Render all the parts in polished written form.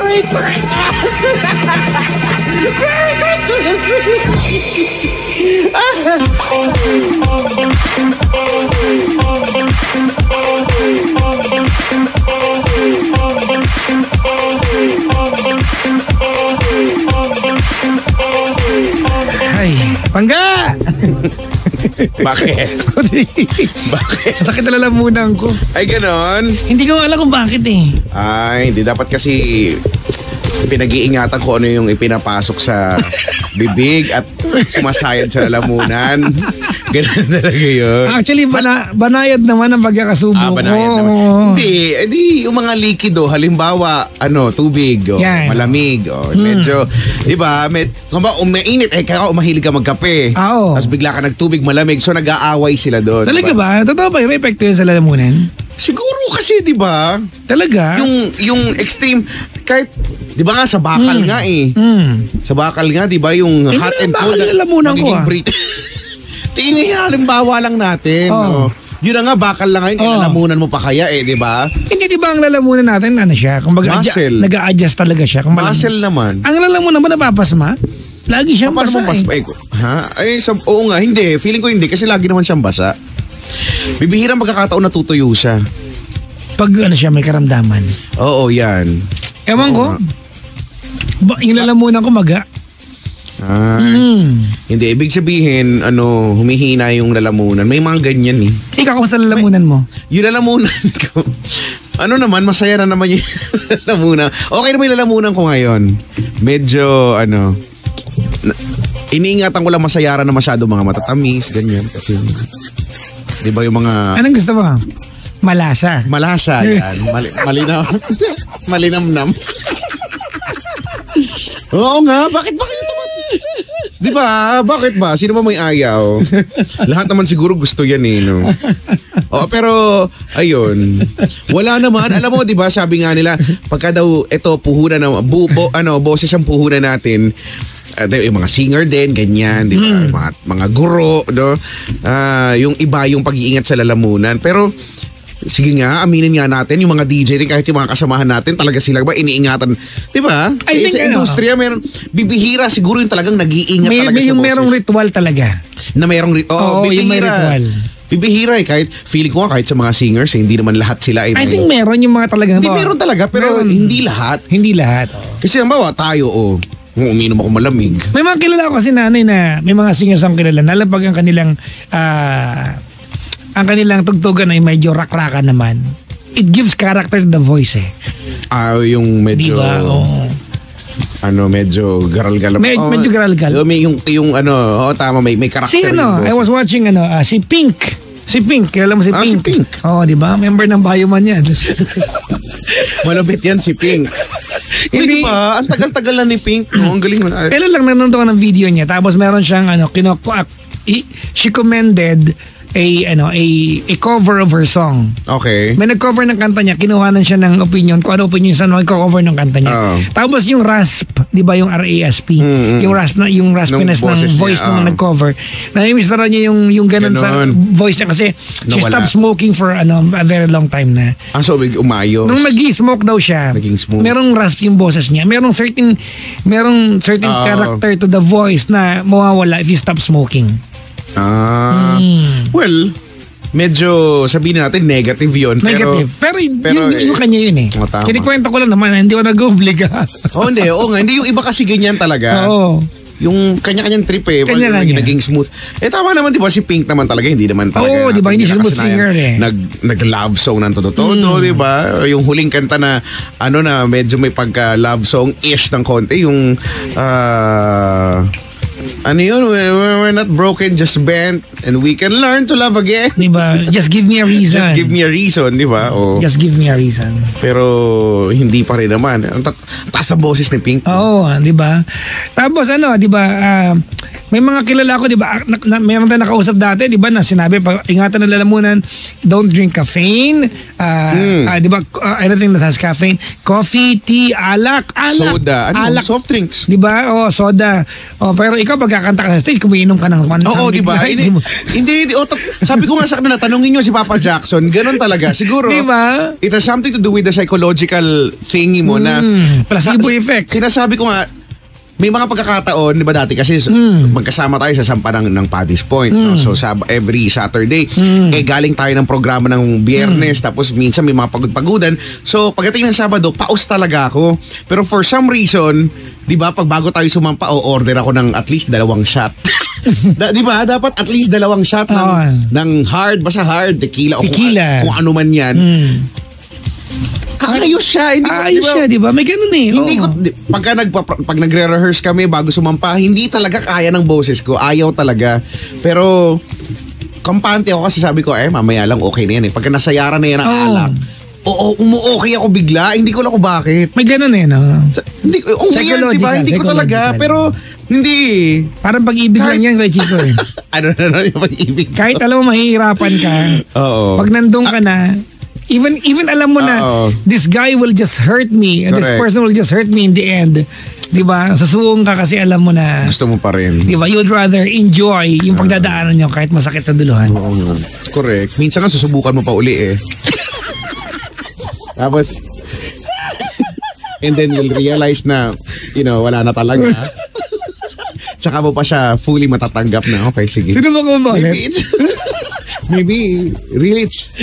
Merry Christmas! Merry Christmas! Ay, Pangga! Bakit? Bakit? Sakit na lalamunan ko. Ay, ganon? Hindi ko alam kung bakit eh. Ay, hindi dapat kasi pinag-iingatan ko ano yung ipinapasok sa bibig at sumasayad sa lalamunan. Ganun talaga yun. Actually, banayad naman ang pagkakasubo ko. Banayad naman. Hindi, yung mga likido, halimbawa, tubig, malamig, medyo, di ba, kung umainit, kaya mahilig ka magkape. Oo. Tapos bigla ka nagtubig, malamig, so nag-aaway sila doon. Talaga ba? Totoo ba? May epekto yun sa lalamunan? Siguro kasi, di ba? Talaga? Yung extreme, kahit, di ba nga, sa bakal nga eh. Sa bakal nga, di ba, yung hot and cold. Bakal lalamunan ko Tingin halimbawa lang natin. Yun na nga, bakal lang ngayon, ilalamunan mo pa kaya di ba? Hindi, di ba ang lalamunan natin, ano siya? Kumbaga, nag-a-adjust talaga siya. Muscle naman. Ang lalamunan mo napapasma? Lagi siyang basa Oo nga, hindi. Feeling ko hindi, kasi lagi naman siyang basa. Bibihirang magkakataon natutuyo siya. Pag siya, may karamdaman. Oo, yan. Ewan ko. Yung lalamunan ko maga. Hindi, ibig sabihin, humihina yung lalamunan. May mga ganyan eh. Ikaw, kung sa lalamunan mo? Yung lalamunan ko, naman, masaya na naman yung lalamunan. Okay naman yung lalamunan ko ngayon. Medyo, iniingatan ko lang masayaran na masyado mga matatamis, ganyan. Kasi, di ba yung mga... Anong gusto mo? Malasa. Malasa, yan. Malinaw. Malinamnam. Oo nga, bakit ito? Di ba? Bakit ba? Sino ba may ayaw? Lahat naman siguro gusto yan no? Pero, ayun. Wala naman. Alam mo, di ba, sabi nga nila, pagka daw, puhunan na, boses ang puhunan natin, yung mga singer din, ganyan, di ba? Mga guro, no? Yung iba, yung pag-iingat sa lalamunan. Pero, sige nga, aminin nga natin, yung mga DJ din, kahit yung mga kasamahan natin, talaga sila ba iniingatan, di ba? Sa industriya, meron, bibihira siguro yung talagang nag-iingat talaga sa boses. Merong ritual talaga. Na merong bibihira. Yung may ritual. Bibihira kahit, feeling ko nga kahit sa mga singers, hindi naman lahat sila I think meron yung mga talagang. Hindi, meron talaga, pero hindi lahat. Hindi lahat. Kasi ang bawa, tayo, uminom ako malamig. May mga kilala ko kasi nanay na, may mga singers ang kilala, nalapag ang kanilang tugtugan ay medyo rak-rakan naman. It gives character to the voice yung medyo... Diba? medyo garal-gal. Medyo garal-gal. Tama, may character yung boses. I was watching, si Pink. Si Pink, kilala mo si Pink? Si Pink. Di ba? Member ng Bioman yan. Malapit yan si Pink. Hindi ba? Ang tagal-tagal na ni Pink. Ang galing mo. Kailan lang nanonood ako ng video niya, tapos meron siyang, she commended a cover of her song. Okay. May nag-cover ng kanta niya, kinuhanan siya ng opinion, kung ano opinion saan mag-cover ng kanta niya. Tapos yung rasp, di ba yung RASP, yung raspiness ng voice nung nag-cover, na-miss na niya yung ganun sa voice niya kasi she stopped smoking for a very long time na. So umayos. Nung nag-smoke daw siya, merong rasp yung boses niya, merong certain character to the voice na mawawala if you stop smoking. Well, medyo sabihin natin negative yun. Negative. Pero yung kanya yun Kinikwento ko lang naman, hindi ko nag-obliga. Hindi. Hindi yung iba kasi ganyan talaga. Yung kanya-kanyang trip naging smooth. Tama naman, di ba, si Pink naman talaga, hindi naman talaga. Di ba, hindi siya smooth singer Nag-love song ng todo, di ba? Yung huling kanta na, medyo may pagka-love song-ish ng konti, yung, we're not broken, just bent, and we can learn to love again. Diba? Just give me a reason. Just give me a reason, di ba? Just give me a reason. Pero hindi pa rin naman. Ang taas ang boses ni Pink. Di ba? Tapos di ba, May mga kilala ko, di ba, mayroon tayong nakausap dati, di ba, na sinabi, ingatan ng lalamunan, don't drink caffeine, di ba, anything that has caffeine, coffee, tea, alak. Soda, alak. Soft drinks. Di ba, soda. Pero ikaw, pagkakanta ka sa stage, kumiinom ka ng one. Oo, di ba? Hindi, sabi ko nga sa kanila, tanungin nyo si Papa Jackson, ganun talaga. Siguro, di ba? It has something to do with the psychological thingy mo na, placebo effect. Sinasabi ko nga, may mga pagkakataon, di ba dati kasi magkasama tayo sa sampa ng Paddy's Point. No? So every Saturday, galing tayo ng programa ng Biyernes, tapos minsan may mga pagod-pagudan. So pagdating ng Sabado, paus talaga ako. Pero for some reason, di ba, pag bago tayo sumampa, order ako ng at least 2 shot. Di ba? Dapat at least 2 shot ng hard, basta hard, tequila. Kung ano man yan. Ayos siya. Ayos siya, di ba? May ganun eh. Hindi ko, pag nagre-rehearse kami bago sumampa, hindi talaga kaya ng boses ko. Ayaw talaga. Pero, kampante ako kasi sabi ko, mamaya lang okay na yan eh. Pagka nasayaran na yan ang alak, umu-okay ako bigla. Hindi ko lang kung bakit. May ganun eh, no? Weird, di ba? Hindi ko talaga. Pero, hindi. Parang pag-ibig lang yan, kay Chico eh. Ano yung pag-ibig? Kahit alam mo, mahihirapan ka. Oo. Pag nandun ka na, even alam mo na this guy will just hurt me and this person will just hurt me in the end. 'Di ba? Sasuong ka kasi alam mo na gusto mo pa rin. 'Di ba? You'd rather enjoy yung pagdadaanan niyo kahit masakit sa duluhan. Oo. Correct. Minsan nga susubukan mo pa uli eh. Tapos and then you'll realize na wala na talaga. Tsaka mo pa siya fully matatanggap na okay, sige. Sino ba kumabalit? Maybe really it's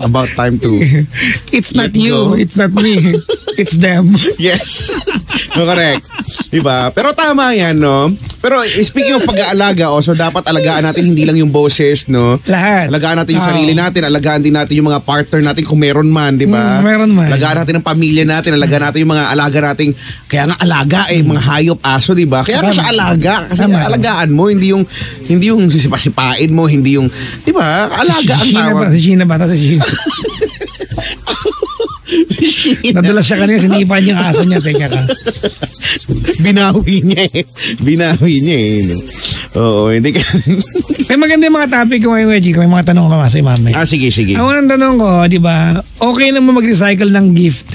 about time to it's not you, it's not me, it's them. Yes. No, correct. Diba? Pero tama yan, no? Pero speaking of pag-aalaga, so dapat alagaan natin hindi lang yung boses, no? Lahat. Alagaan natin yung sarili natin, alagaan din natin yung mga partner natin kung meron man, di ba? Meron man. Alagaan natin ang pamilya natin, alagaan natin yung mga alaga nating, kaya nga alaga mga hayop, aso, di ba? Kaya nga siya alaga, kasi alagaan mo, hindi yung sisipasipain mo, hindi yung, di ba? Alaga ang tawag. Si Sheena ba? Nadulas siya kanina, sinipan yung aso niya. Teka ka. Binawi niya eh. No? Oo, hindi ka. May maganda yung mga topic ko ngayon, Chico. May mga tanong ko pa sa imamay. Sige. Ang unang tanong ko, di ba, okay naman mag-recycle ng gift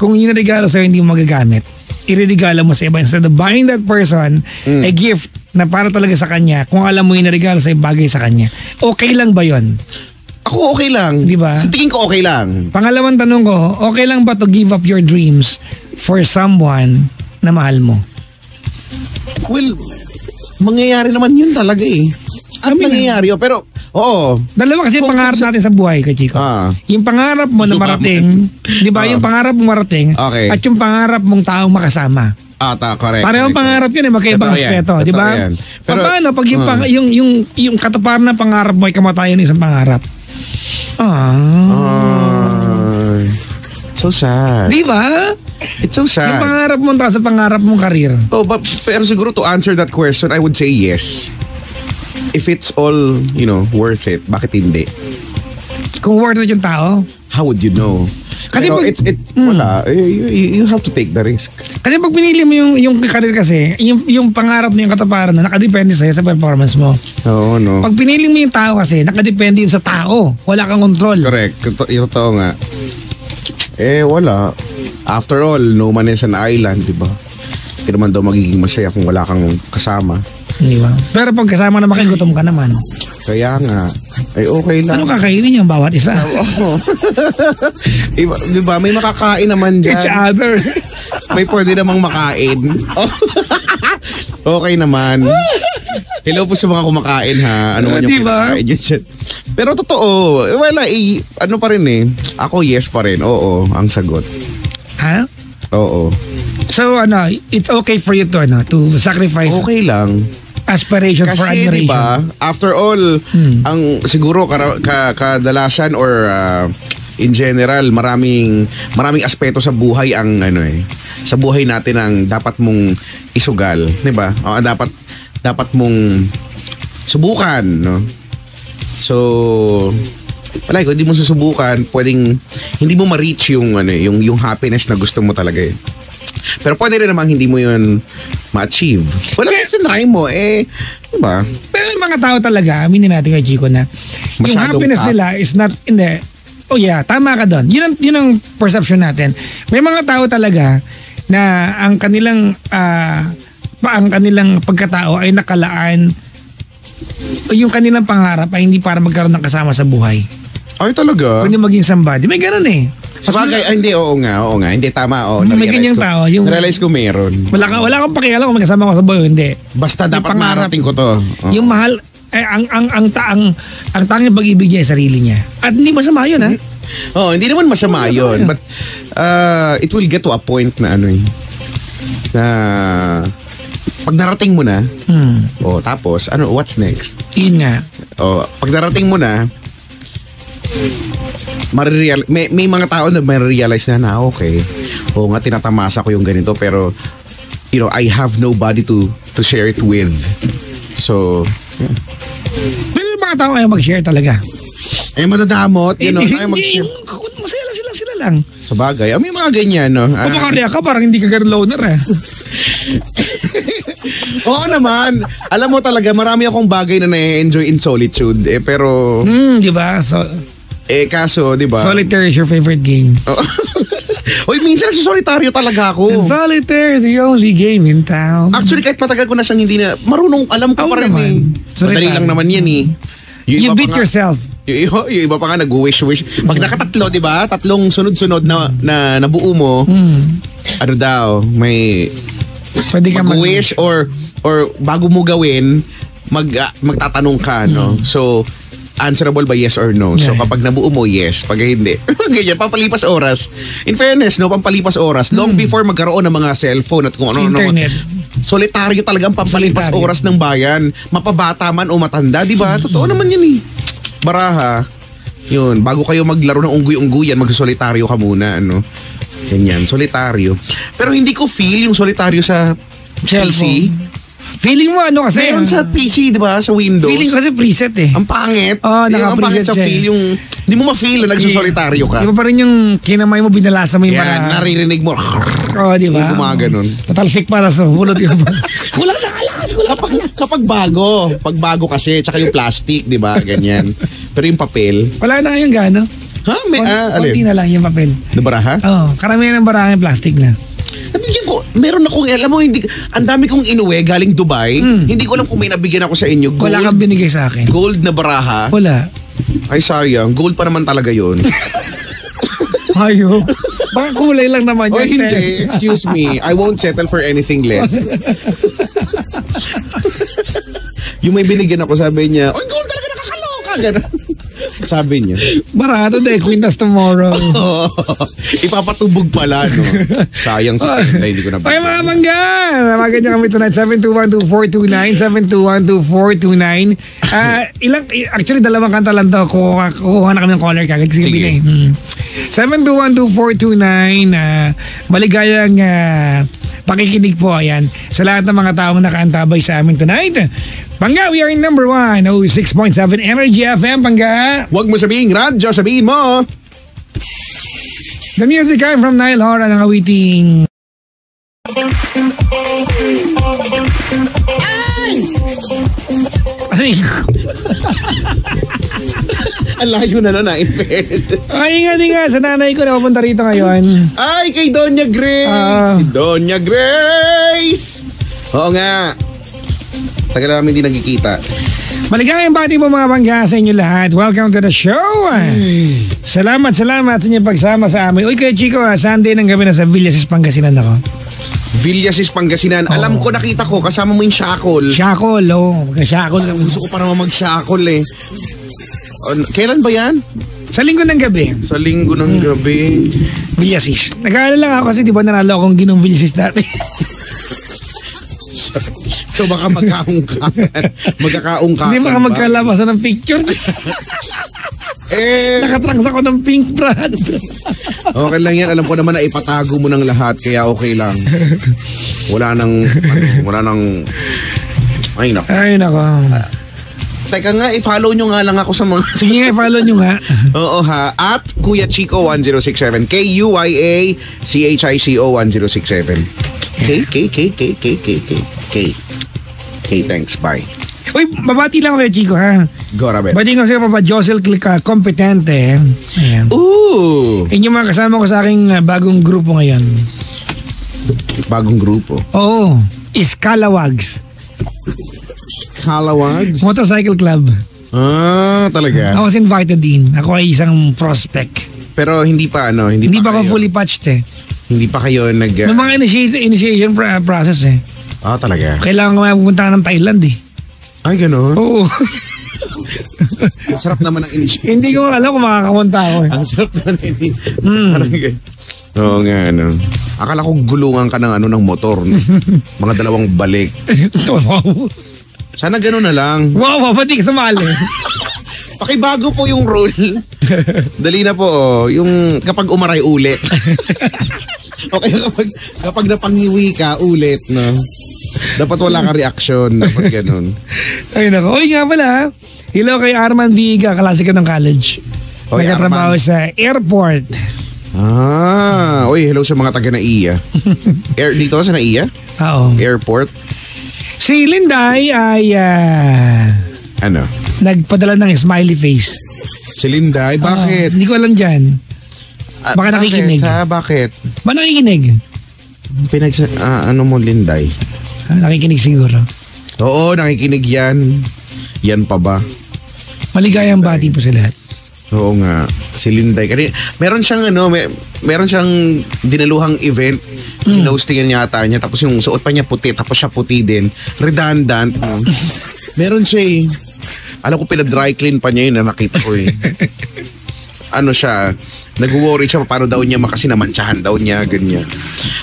kung yung regalo sa'yo hindi mo magagamit. Ireregalo mo sa iba instead of buying that person a gift na para talaga sa kanya kung alam mo yung regalo sa'yo bagay sa kanya. Okay lang ba yon? Ako okay lang. Di ba? Sa tingin ko okay lang. Pangalawang tanong ko, okay lang ba to give up your dreams for someone na mahal mo? Well, mangyayari naman yun talaga eh. At nangyayari yun. Pero, oo. Dalawa kasi pangarap natin sa buhay, kay Chico. Yung pangarap mo na marating, di ba? Yung pangarap mo marating, at yung pangarap mong taong makasama. Correct. Parehong pangarap yun magkaibang aspeto, di ba? Pero paano pag yung katuparan ng pangarap mo ay kamatayan ng isang pangarap? So sad. Di ba? It's so sad. Yung pangarap mo sa pangarap mong karir. Pero siguro to answer that question, I would say yes. If it's all, worth it, bakit hindi? Kung worth it yung tao? How would you know? Kasi pero wala. You have to take the risk. Kasi pag pinili mo yung karir kasi, yung pangarap na yung kataparan na nakadepende sa'yo sa performance mo. Oo, no. Pag pinili mo yung tao kasi, nakadepende yun sa tao. Wala kang control. Correct. Yung totoo nga. Wala. After all, no man is an island, di ba? Hindi naman daw magiging masaya kung wala kang kasama. Di ba? Pero pag kasama na makigutom ka naman. Kaya nga. Okay lang. Ano kakainin yung bawat isa? Di ba? May makakain naman dyan. Each other. May pwede namang makain. Okay naman. Hello po sa mga kumakain ha. Ano man yung kumakain dyan. Pero totoo. Wala ano pa rin eh. Ako yes pa rin. Oo. Ang sagot. Ha? Oo. So it's okay for you to sacrifice. Okay lang. Aspiration kasi, for admiration. Kasi diba, after all, ang siguro kadalasan or in general, maraming aspeto sa buhay ang sa buhay natin ang dapat mong isugal, 'di ba? Dapat mong subukan, no? So, wala, kung hindi mo susubukan, pwedeng hindi mo ma-reach yung happiness na gusto mo talaga eh. Pero pwede rin namang hindi mo yun ma-achieve. Wala kasi sinry mo, diba? Pero yung mga tao talaga, aminin natin kay Chico na, yung Masyadong happiness tough. nila is not in the, tama ka doon. Yun ang perception natin. May mga tao talaga na ang kanilang pagkatao ay nakalaan yung kanilang pangarap ay hindi para magkaroon ng kasama sa buhay. Ay, talaga? Kundi maging somebody. May ganun eh. Sabagay, hindi, oo nga. Hindi, tama. May ganyang tao. Narealize ko meron. Wala kang pakialam kung magkasama ko sa buhay o hindi. Basta Yung dapat pangarap, marating ko to. Yung mahal, ang tanging pag-ibig niya ay sarili niya. At hindi masama yun, ha? Hindi naman masama yun. But it will get to a point na na pag narating mo na, tapos, what's next? Yun nga. Pag narating mo na, may mga tao na marirealize na okay. Nga, tinatamasa ko yung ganito, pero, I have nobody to share it with. So, yeah. Pero yung mga tao ayaw mag-share talaga. Madadamot, ayaw mag-share. Masaya sila lang. Sa bagay, may mga ganyan, no? Kung makarya ka, parang hindi ka ganun loner, eh. Oo naman. Alam mo talaga, marami akong bagay na na-enjoy in solitude. Pero... di ba? kaso, di ba? Solitaire is your favorite game. Uy, minsan nagsisolitario talaga ako. Solitaire is the only game in town. Actually, kahit matagal ko na siyang hindi na... Marunong, alam ko pa rin naman. Madali lang naman yan You beat yourself. Yung iba pa nga nag-wish. Pag nakatatlo, di ba? Tatlong sunod-sunod na nabuo mo, ano daw, may... Pwede ka mag-wish or bago mo gawin, magtatanong ka, no? So, answerable ba yes or no? So, kapag nabuo mo, yes. Pag hindi, ganyan, pampalipas oras. In fairness, no, pampalipas oras. Long before magkaroon ng mga cellphone at kung ano. Internet. Solitaryo talagang pampalipas oras ng bayan. Mapabata man o matanda, di ba? Totoo naman yan Baraha, yun, bago kayo maglaro ng unggoy-ungguyan, mag-solitaryo ka muna, Ganyan, solitaryo. Pero hindi ko feel yung solitaryo sa PC. Feeling mo kasi? Meron sa PC, di ba? Sa Windows. Feeling kasi preset eh. Ang pangit. Naka-preset ang pangit sa siya. feel yung... Hindi mo ma-feel na nagsusolitaryo ka. Iba pa rin yung kinamay mo, binalasa mo yung mga... naririnig mo. Di ba? Yung gumaganon. Tatalsik para sa hulot yung... Kulang sa kalas! Kapag bago. Pag bago kasi, tsaka yung plastic, di ba? Ganyan. Pero yung papel... Wala na yung gano. Alin? Konti na lang yung papel. Na baraha? Karamihan ng baraha yung plastic na. Nabigyan ko, meron akong, alam mo, ang dami kong inuwi galing Dubai. Hindi ko alam kung may nabigyan ako sa inyo. Wala kang binigay sa akin. Gold na baraha. Wala. Ay, sayang. Gold pa naman talaga yun. Ayo. Baka kulay lang naman yan. Hindi. Excuse me. I won't settle for anything less. Yung may binigyan ako, sabi niya, oy, gold talaga, nakakaloka. Ganun. Sabi niya. Barato de, Quintas tomorrow. Ipapatubog pala, no? Sayang sa penda, hindi ko na okay, mga mangga. Namagan niya kami tonight, 7212429, 7212429. Actually, dalawang kanta lang daw. Kukuha na kami ng caller kagad. Sige. 7212429. Maligayang pakikinig po, ayan, sa lahat ng mga taong nakaantabay sa amin tonight. Pangga, we are in number 1, 6.7 Energy FM, Pangga. Huwag mo sabihin radyo, sabihin mo. The music came from Niall Horan ng awiting... Ay! Ang layo na in fairness. Ay, nga, sa nanay ko na papunta rito ngayon. Ay, kay Doña Grace! Si Doña Grace! Oo nga. Tagal namin hindi nagkikita. Maligayang bati po mga Pangga sa inyo lahat. Welcome to the show. Salamat sa inyong pagsama sa amin. Uy, kay Chico, Sunday ng gabi na sa Villasis, Pangasinan ako. Villasis, Pangasinan. Alam ko, nakita ko, kasama mo yung shackle. Shackle, Shackle. Gusto ko pa naman mag-shackle eh. Kailan ba yan? Sa linggo ng gabi. Sa linggo ng gabi. Villasis. Nag-aalala lang ako kasi di ba nanalo akong ginong Villasis dati. So baka magkakaungkakan. Hindi baka magkalabasan ng picture. Nakatrunks ako ng pink brand. Okay lang yan. Alam ko naman na ipatago mo ng lahat. Kaya okay lang. Wala nang ay nako. Teka nga, i-follow nyo nga lang ako sa mga... Sige nga, i-follow nyo nga. Oo ha. At Kuya Chico 1067. KUYACHICO 1067. Thanks, bye. Uy, babati lang ako kay Chico, ha? Go, Rabet. Bati ko sa'yo, Papa Josel Competente. Ayan. Ooh! Yung mga kasama ko sa aking bagong grupo ngayon. Bagong grupo? Oo. Scalawags. Scalawags? Motorcycle Club. Ah, talaga? I was invited in. Ako ay isang prospect. Pero hindi pa, Hindi pa ako fully patched eh. Hindi pa kayo May mga initiation process eh. Ah, talaga? Kailangan ko pupunta ng Thailand eh. Ay, gano'n? Oo. Ang sarap naman ang initiation. Hindi ko alam kung makakapunta ako eh. Ang sarap naman ang initiation. Oo nga, Akala ko gulungan ka ng motor. No? Mga 2 balik. Wow. Sana gano'n na lang. Wow, pati ka sumali. Pakibago po yung rule. Dali na po, yung kapag umaray ulit. Okay, kapag napangiwi ka, ulit, no? Dapat wala ka reaksyon. Dapat ganun. Ay nako. Uy nga pala. Hello kay Arman Viga, klase ka ng college. Oy, nagtatrabaho sa airport. Hello sa mga taga Naiya. Dito sa Naiya? Oo. Airport. Si Linday ay nagpadala ng smiley face. Si Linday? Bakit? Hindi ko alam dyan. Baka nakikinig. Bakit? Ba nakikinig? Ano mo, Linday? Nakikinig siguro. Oo, nakikinig yan. Yan pa ba? Maligayang bati po sa lahat. Oo nga. Si Linday. Meron siyang meron siyang dinaluhang event. Inostingan yata niya. Tapos yung suot pa niya puti. Tapos siya puti din. Redundant. Meron siya eh. Alam ko pinadry clean pa niya yun na nakita ko eh. Nag-worry siya paano daw niya makasinamantsahan daw niya, ganyan.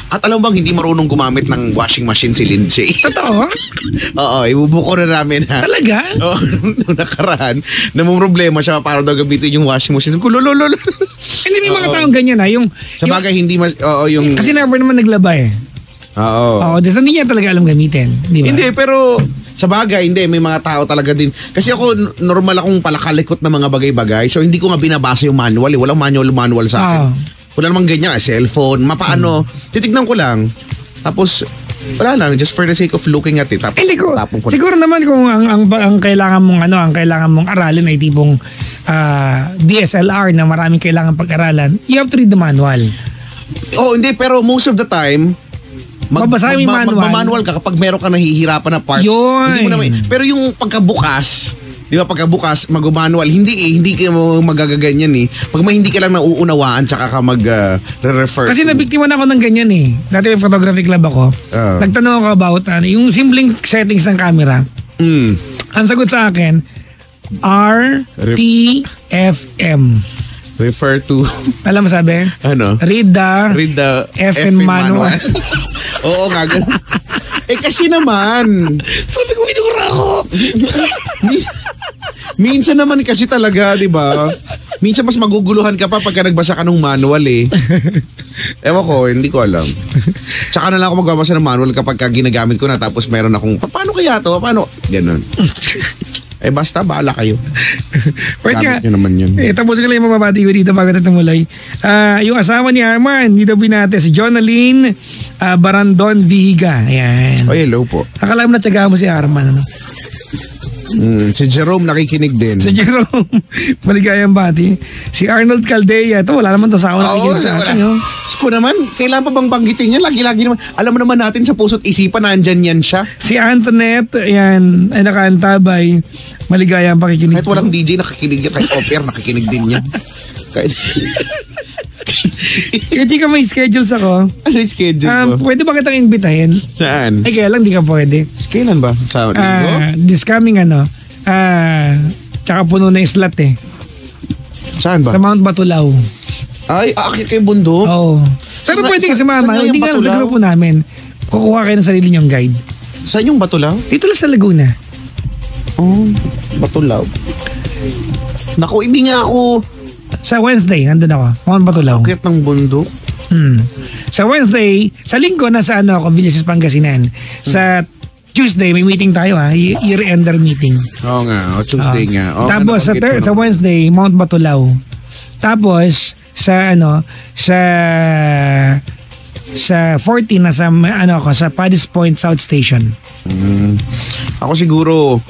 At alam bang hindi marunong gumamit ng washing machine si Lindsay? Totoo? Oo, ibubuko na namin ha. Talaga? Oo, nung nakaraan, problema siya paano daw gamitin yung washing machine. Kulululul. Hindi may mga taong ganyan ha. Sa bagay, hindi yung... Kasi never naman naglaba eh. Oo. Hindi niya talaga alam gamitin. Di ba? Hindi, pero sa bagay, may mga tao talaga din. Kasi ako, normal akong palakalikot na mga bagay-bagay. So, hindi ko nga binabasa yung manual. Walang manual sa akin. Wala namang ganyan. Cellphone, mapaano. Titignan ko lang. Tapos, wala lang. Just for the sake of looking at it. Tapos, hindi ko. Siguro naman kung ang kailangan mong aralin ay tipong DSLR na maraming kailangan pag-aralan, you have to read the manual. Hindi. Pero most of the time, babasahin yung manual. Magmamanual ka kapag meron ka nahihirapan na part. Yun. Hindi mo naman. Pero yung pagkabukas, di ba pagkabukas, mag-manual, hindi ka magagaganyan eh. Pag hindi ka lang nauunawaan, tsaka ka mag-refer. Kasi nabiktima na ako ng ganyan eh. Dati may photography club ako. Nagtanong ako about yung simpleng settings ng camera. Ang sagot sa akin, RTFM. Refer to... Alam mo sabi? Ano? Read the FN manual. Oo nga. Kasi naman. Sabi ko, minura ako. Minsan naman kasi talaga, di ba? Minsan mas maguguluhan ka pa pagka nagbasa ka ng manual eh. Ewan ko, hindi ko alam. Tsaka na lang ako magbabasa ng manual kapag ginagamit ko na tapos meron akong, paano kaya to? Paano? Ganun. Basta, bahala kayo. Gamit nyo naman yun. Tapos ko lang yung mababati ko dito bago tumulay. Yung asawa ni Arman, dito binate si Jonaline Barandon Viga. Ayan. Hello po. Akala mo na tiyaga mo si Arman, ano? Si Jerome nakikinig din. Si Jerome, maligayang bati. Si Arnold Caldea, ito wala naman to sa ako nakikinig sa atin. Sko naman, kailan pa bang banggitin yan? Lagi-lagi naman. Alam mo naman natin sa puso't isipan, nandyan yan siya. Si Antoinette, ayan, ay nakaantabay. Maligayang pakikinig. Kahit walang DJ nakikinig yan, kahit off-air nakikinig din yan. Kahit di ka may schedules ako. Ano yung schedule mo? Pwede ba kitang imbitahin? Saan? Kaya lang di ka pwede. Kailan ba? Sa linggo? This coming tsaka puno na yung slot eh. Saan ba? Sa Mount Batulao. Ay, aakit kayo bundok? Oo. Pero pwede ka sumama. Hindi nga lang sa grupo namin. Kukuha kayo ng sarili niyong guide. Saan yung Batulao? Dito lang sa Laguna. Batulao. Naku, hindi nga ako... Sa Wednesday, nandun ako. Mount Batulao. Akit ng bundok? Sa Wednesday, sa linggo, nasa Villasis, Pangasinan. Sa Tuesday, may meeting tayo ha. Year-ender meeting. Oo nga. Tuesday nga. Tapos sa Wednesday, Mount Batulao. Tapos, sa sa 14 na sa sa Paddy's Point South Station. Ako siguro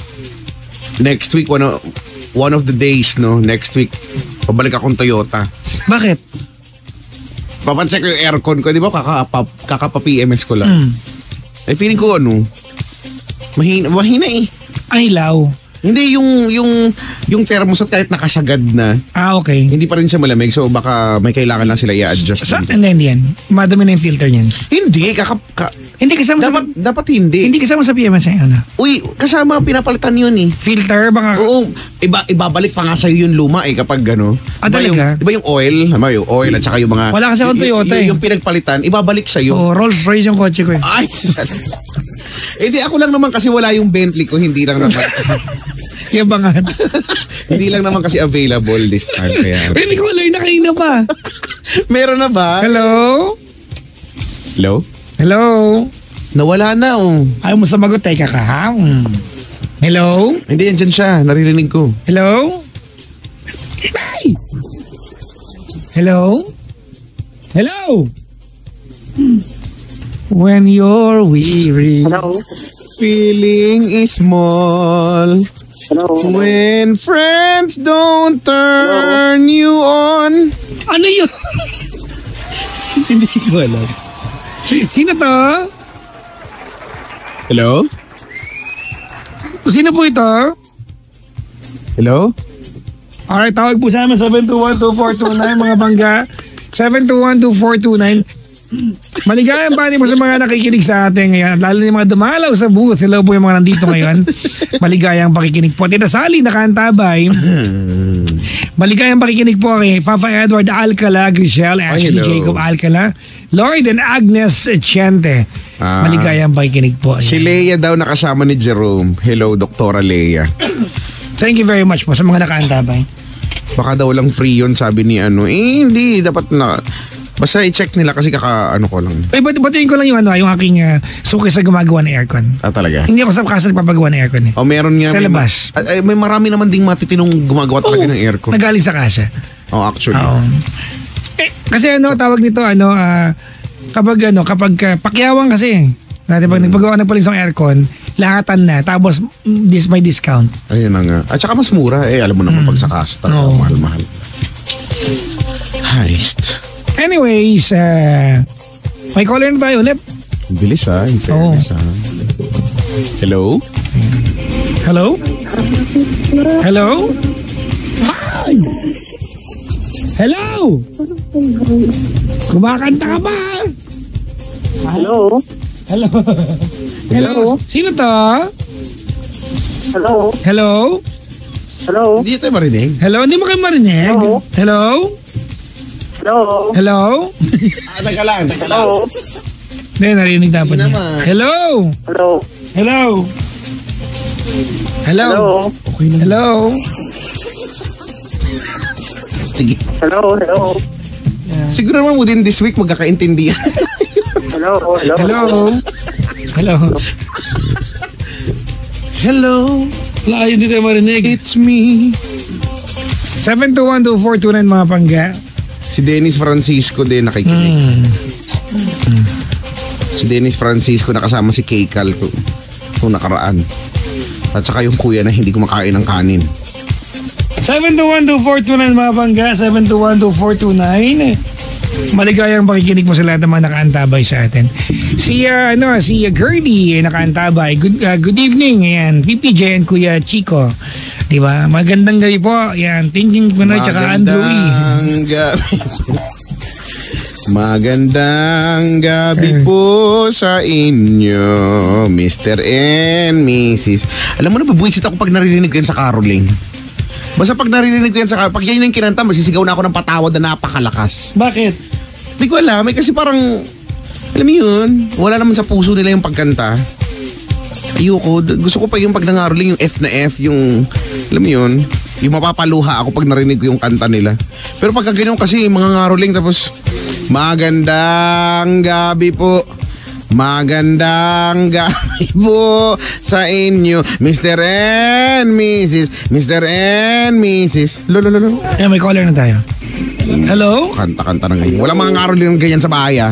next week one of the days next week pabalik akong Toyota. Bakit? Papancheck ko yung aircon ko, di ba? Kakapa-PMS ko lang. Ay feeling ko mahina eh. Ang ilaw. Hindi yung thermostat kahit nakasagad na. Okay. Hindi pa rin siya malamig, so baka may kailangan lang sila i-adjust. Hindi yan. Madumi na yung filter niyan. Hindi, hindi kasama dapat hindi. Hindi kasama sa PMS yan. Uy, kasama pinapalitan yun eh. Filter baka. Oo, ibabalik pa nga sa'yo yung luma kapag talaga? Diba yung oil? Yung oil at saka yung mga wala kasi akong Toyota yung pinagpalitan, ibabalik sa'yo. Rolls Royce yung kotse ko eh. Ay, hindi ako lang naman kasi wala yung Bentley ko, hindi lang naman kasi yabangan. Hindi lang naman kasi available this time kaya. Hindi ko alam na kanina pa. Meron na ba? Hello? Hello? Hello? Nawala na Ayaw mo sumagot ka ha? Hello? Hindi, andyan siya. Naririnig ko. Hello? Hey! Hello? Hello? When you're weary. Hello? Feeling is small. Hello? When friends don't turn you on. Ano yun? Hindi ko alam. Sino to? Hello? Sino po ito? Hello? Alright, tawag po sa amin 721-2429 mga bangga. 721-2429. Maligayang bati mo sa mga nakikinig sa atin ngayon. Lalo na yung mga dumalaw sa booth. Hello po yung mga nandito ngayon. Maligayang pakikinig po. Tita Sally, nakaantabay. Maligayang pakikinig po kay Papa Edward Alcala, Griselle, Ashley Jacob Alcala, Lloyd and Agnes Chente. Maligayang pakikinig po. Si Leia daw nakasama ni Jerome. Hello, Doktora Leia. Thank you very much po sa mga nakaantabay. Baka daw lang free yun, sabi ni hindi, dapat na. Basta i-check nila kasi ko lang. Ay, batiin ko lang yung yung aking suki sa gumagawa ng aircon. Talaga? Hindi ako sa casa nagpapagawa ng aircon eh. Meron nga. Sa labas. May marami naman ding matitinong gumagawa talaga ng aircon. Nagaling sa casa. Actually. Kasi tawag nito, kapag pakyawang kasi. Dati pag nagpagawa ng palisong aircon, lahatan na. Tapos, may discount. Ayun na nga. At saka mas mura. Alam mo naman pag sa casa. Mahal-mahal. Heist. Anyways, may caller na tayo ulit. Bilis in fairness Hello? Hello? Hello? Hi! Hello? Kumakanta ka ba? Hello? Hello? Hello? Sino to? Hello? Hello? Hello? Hindi tayo marinig. Hello? Hindi mo kayo marinig? Hello? Hello? Hello? Hello? Teka lang. Hello? Hindi, narinig dapat niya. Hello? Hello? Hello? Hello? Hello? Okay na. Hello? Sige. Hello? Hello? Siguro naman within this week magkakaintindihan. Hello? Hello? Hello? Hello? Hello? Wala, hindi tayo marinig. It's me. 721-2429 mga pangga. Si Dennis Francisco din nakikinig. Si Dennis Francisco nakasama si Keikal kung nakaraan. At saka yung kuya na hindi kumakain ng kanin. 721-2429 mga bangga. 721-2429. Maligayang pakikinig mo sa lahat ng mga nakaantabay sa atin. Si Gertie nakaantabay. Good evening. Ayan, PPJ and Kuya Chico. Diba? Magandang gabi po. Ayan, Tinting Pinoy tsaka Andrew E. Magandang gabi po sa inyo, Mr. and Mrs. Alam mo na, babuisit ako pag narinig ko yan sa caroling. Basta pag narinig ko yan sa caroling, pag yan yung kinanta, masisigaw na ako ng patawad na napakalakas. Bakit? Hindi ko alam, kasi parang, alam mo yun, wala naman sa puso nila yung pagkanta. Ayoko, gusto ko pa yung pag nangaroling yung F na F, yung, alam mo yun, yung mapapaluha ako pag narinig ko yung kanta nila. Pero pagka ganyan kasi, mga ngaroling, tapos, magandang gabi po. Magandang gabi po sa inyo, Mr. and Mrs. Mr. and Mrs. Lolo. Ayan, may caller na tayo. Hello? Kanta na ngayon. Walang mga ngaroling ganyan sa bahay,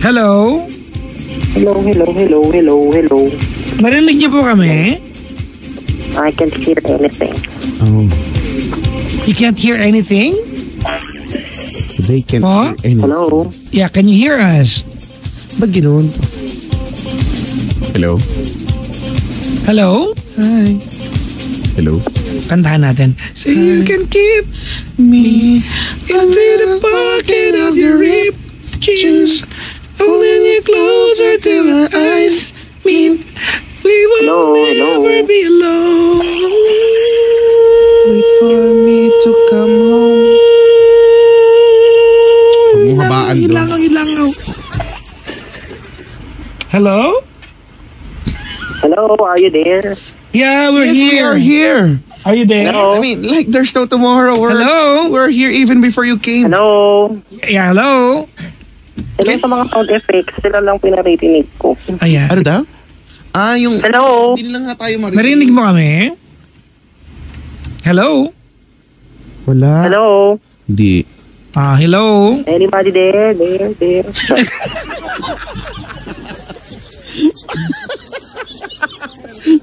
Hello? Hello. Narinig niyo po kami? I can't hear anything. Oh. You can't hear anything? They can't Po? hear anything. Hello? Yeah, can you hear us? Ba't ganoon? Hello? Hello? Hi. Hello? Kantahan natin. So you can keep me into the pocket of your rib jeans, holding you closer till our eyes meet. We will never be alone. Wait for me to come home. Ang habaan Yun doon. lang. Hello? Hello, are you there? Yeah, we're Yes, we here. are here. Are you there? Hello? I mean, like there's no tomorrow. Hello? We're here even before you came. Hello? Yeah, hello? Hello sa mga sound effects. Sila lang pinaritinig ko. Ayan. Ano daw? Yung... Hello? Hindi lang nga tayo marinig. Narinig mo kami? Hello? Wala. Hello? Hindi. Hello? Anybody there? There.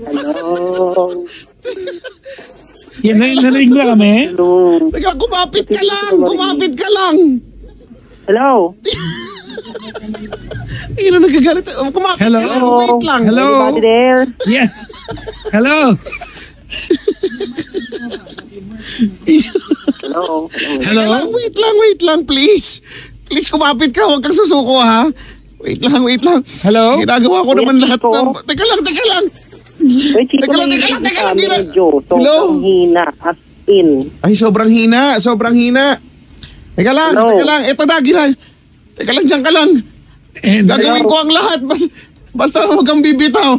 Hello? Yan, narinig mo kami? Hello? Teka, kumapit ka lang. Hello? Ayun na nagagalit. Kumapit Hello? ka lang. Wait lang. Hello? Anybody there? Yeah. Hello? Hello? Hello? Wait lang, please. Please, kumapit ka. Huwag kang susuko, ha? Wait lang. Hello? Ginagawa ko naman lahat Chico. ng... Teka lang. Wait, Chico, Teka lang, medyo. Hello? Sobrang hina. As in. Ay, sobrang hina. Teka lang. Ito na, Teka lang, dyan ka lang. Gagawin ko ang lahat. Basta huwag kang bibitaw.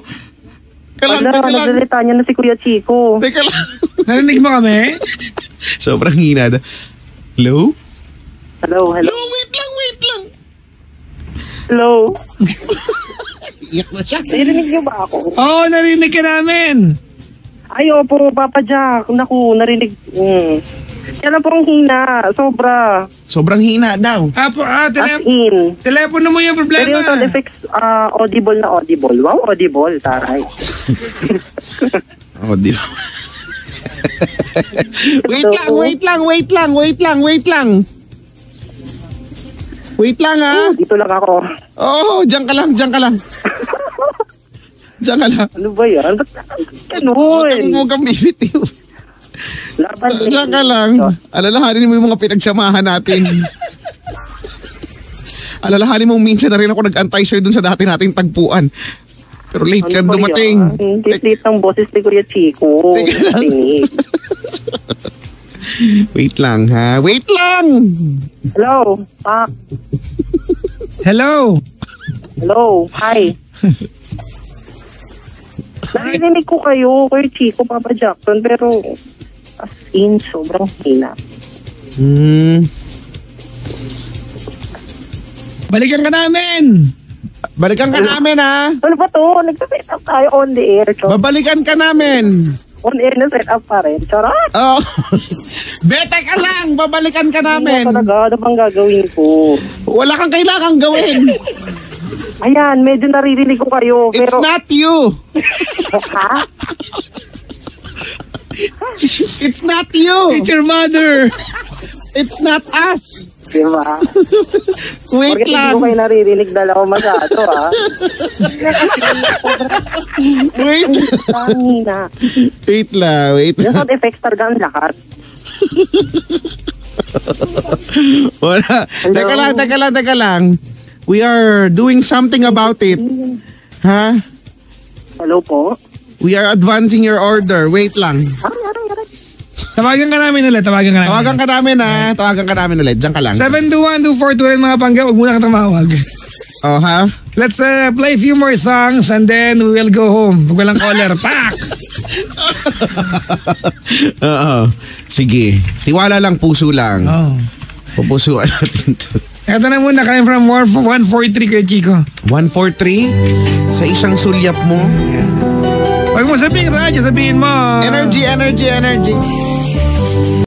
Teka lang. Nagsalita niya na si Kuya Chico. Teka lang. Narinig mo kami? Sobrang hina. Hello? Hello? Hello, wait lang. Hello? Iyak na siya. Narinig niyo ba ako? Oo, narinig ka namin. Ay, opo, Papa Jack. Naku, narinig. Kaya lang pong hina. Sobra. Sobrang hina daw. As in. Telepono mo yung Pero yung problema. sound effects, audible na audible. Wow, audible. Taray. Oh, di ba? Wait lang, ha? Dito lang ako. Oh, diyan ka lang. Diyan ka lang. Ano ba yan? Ba't ganun? Huwag kang bibitiw. Laban Diyan ka lang. Alalahanin mo yung mga pinagsamahan natin. Alalahanin mo minsan na rin ako nag-antay sa'yo dun sa dati nating tagpuan. Pero late ka dumating. Late ng boses ni Kuya Chico. Teka lang. Wait lang, ha? Wait lang! Hello? Pak. Hello? Hello? Hi. Narinig ko kayo, Kuya Chico, Papa Jackson, pero as in, sobrang hina. Balikan ka namin. Balikan ka namin, ha? Ano ba to? Nagsa-set up tayo on the air. Babalikan ka namin. On air na set up pa rin. Charot! Oh. Bete ka lang. Babalikan ka namin. Ano talaga? Ano bang gagawin ko? Wala kang kailangang gawin. Ayan, medyo naririnig ko kayo. It's Pero, not you. ha? It's not you. It's your mother. It's not us. Diba? Wait Porque hindi lang. ko kayo naririnig dala ko masyado, ha? Wait. Ang hina. Wait lang. Wait. Yung sound effects talaga ang lahat. Wala. Hello? Teka lang. We are doing something about it. Ha? Hello po? We are advancing your order. Wait lang. Aray. Tawagan ka namin ulit. Tawagan ka namin, ha? Tawagan ka namin ulit. Diyan ka lang. 721-242 mga pangga. Huwag muna ka tumawag. Oh, ha? Let's play a few more songs and then we will go home. Huwag walang caller. Pak! Oo. Sige. Tiwala lang, puso lang. Oh. Pupusuan natin to. Ito na muna. Kain from 143 kay Chico. 143? Sa isang sulyap mo? Huwag mo sabihin radyo. Sabihin mo. Energy.